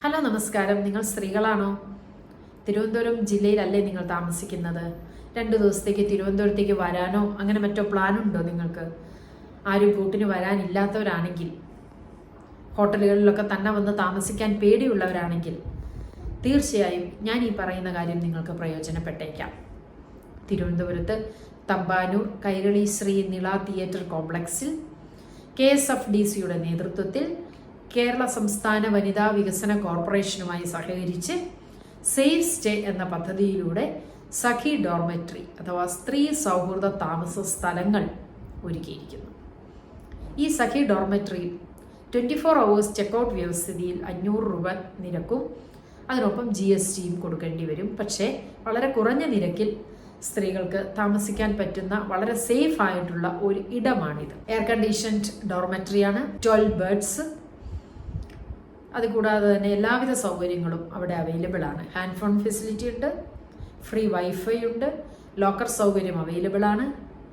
Hello നമസ്കാരം. നിങ്ങൾ സ്ത്രീകളാണോ? തിരുവനന്തപുരം ജില്ലയിലല്ലേ നിങ്ങൾ താമസിക്കുന്നത്? 2 ദിവസത്തേക്ക് തിരുവനന്തപുരത്തേക്ക് വരാനോ അങ്ങനെ മറ്റോ പ്ലാനുണ്ടോ നിങ്ങൾക്ക്? ആരും കൂട്ടിന് വരാനില്ലാത്തവരാണെങ്കിൽ, ഹോട്ടലുകളിലൊക്കെ തന്നെ വന്ന് താമസിക്കാൻ പേടിയുള്ളവരാണെങ്കിൽ തീർച്ചയായും ഞാൻ ഈ പറയുന്ന കാര്യം നിങ്ങൾക്ക് പ്രയോജനപ്പെട്ടേക്കാം. തിരുവനന്തപുരത്ത് തമ്പാനൂർ കൈരളി ശ്രീ നിള തിയേറ്റർ കോംപ്ലക്സിൽ KSFDCയുടെ നേതൃത്വത്തിൽ കേരള സംസ്ഥാന വനിതാ വികസന കോർപ്പറേഷനുമായി സഹകരിച്ച് സേഫ് സ്റ്റേ എന്ന പദ്ധതിയിലൂടെ സഖി ഡോർമെട്രി അഥവാ സ്ത്രീ സൗഹൃദ താമസ സ്ഥലങ്ങൾ ഒരുക്കിയിരിക്കുന്നു. ഈ സഖി ഡോർമെട്രിയിൽ 24 അവേഴ്സ് ചെക്കൗട്ട് വ്യവസ്ഥിതിയിൽ 500 രൂപ നിരക്കും അതിനൊപ്പം GSTയും കൊടുക്കേണ്ടി വരും. പക്ഷേ വളരെ കുറഞ്ഞ നിരക്കിൽ സ്ത്രീകൾക്ക് താമസിക്കാൻ പറ്റുന്ന വളരെ സേഫ് ആയിട്ടുള്ള ഒരു ഇടമാണിത്. എയർ കണ്ടീഷൻഡ് ഡോർമെട്രിയാണ്. 12 ബെഡ്സ്, അതുകൂടാതെ തന്നെ എല്ലാവിധ സൗകര്യങ്ങളും അവിടെ അവൈലബിൾ ആണ്. ഹാൻഡ് ഫോൺ ഫെസിലിറ്റി ഉണ്ട്, ഫ്രീ വൈഫൈ ഉണ്ട്, ലോക്കർ സൗകര്യം അവൈലബിൾ ആണ്,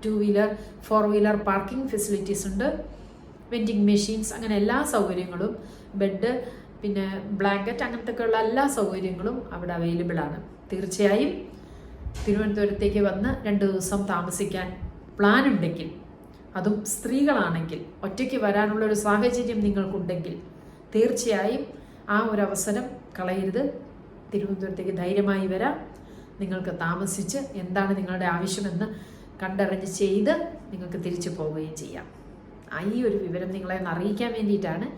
2 വീലർ 4 വീലർ പാർക്കിംഗ് ഫെസിലിറ്റീസ് ഉണ്ട്, വെൻഡിങ് മെഷീൻസ്, അങ്ങനെ എല്ലാ സൗകര്യങ്ങളും, ബെഡ്, പിന്നെ ബ്ലാങ്കറ്റ്, അങ്ങനത്തെയൊക്കെയുള്ള എല്ലാ സൗകര്യങ്ങളും അവിടെ അവൈലബിൾ ആണ്. തീർച്ചയായും തിരുവനന്തപുരത്തേക്ക് വന്ന് 2 ദിവസം താമസിക്കാൻ പ്ലാൻ ഉണ്ടെങ്കിൽ, അതും സ്ത്രീകളാണെങ്കിൽ, ഒറ്റയ്ക്ക് വരാനുള്ളൊരു സാഹചര്യം നിങ്ങൾക്കുണ്ടെങ്കിൽ തീർച്ചയായും ആ ഒരു അവസരം കളയരുത്. തിരുവനന്തപുരത്തേക്ക് ധൈര്യമായി വരാം. നിങ്ങൾക്ക് താമസിച്ച് എന്താണ് നിങ്ങളുടെ ആവശ്യമെന്ന് കണ്ടറിഞ്ഞ് ചെയ്ത് നിങ്ങൾക്ക് തിരിച്ചു പോവുകയും ചെയ്യാം. ഈ ഒരു വിവരം നിങ്ങളെ അറിയിക്കാൻ വേണ്ടിയിട്ടാണ്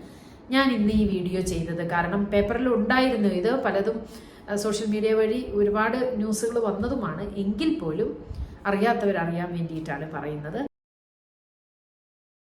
ഞാൻ ഇന്ന് ഈ വീഡിയോ ചെയ്തത്. കാരണം പേപ്പറിൽ ഉണ്ടായിരുന്നു ഇത്, പലതും സോഷ്യൽ മീഡിയ വഴി ഒരുപാട് ന്യൂസുകൾ വന്നതുമാണ്. എങ്കിൽ പോലും അറിയാത്തവരറിയാൻ വേണ്ടിയിട്ടാണ് പറയുന്നത്.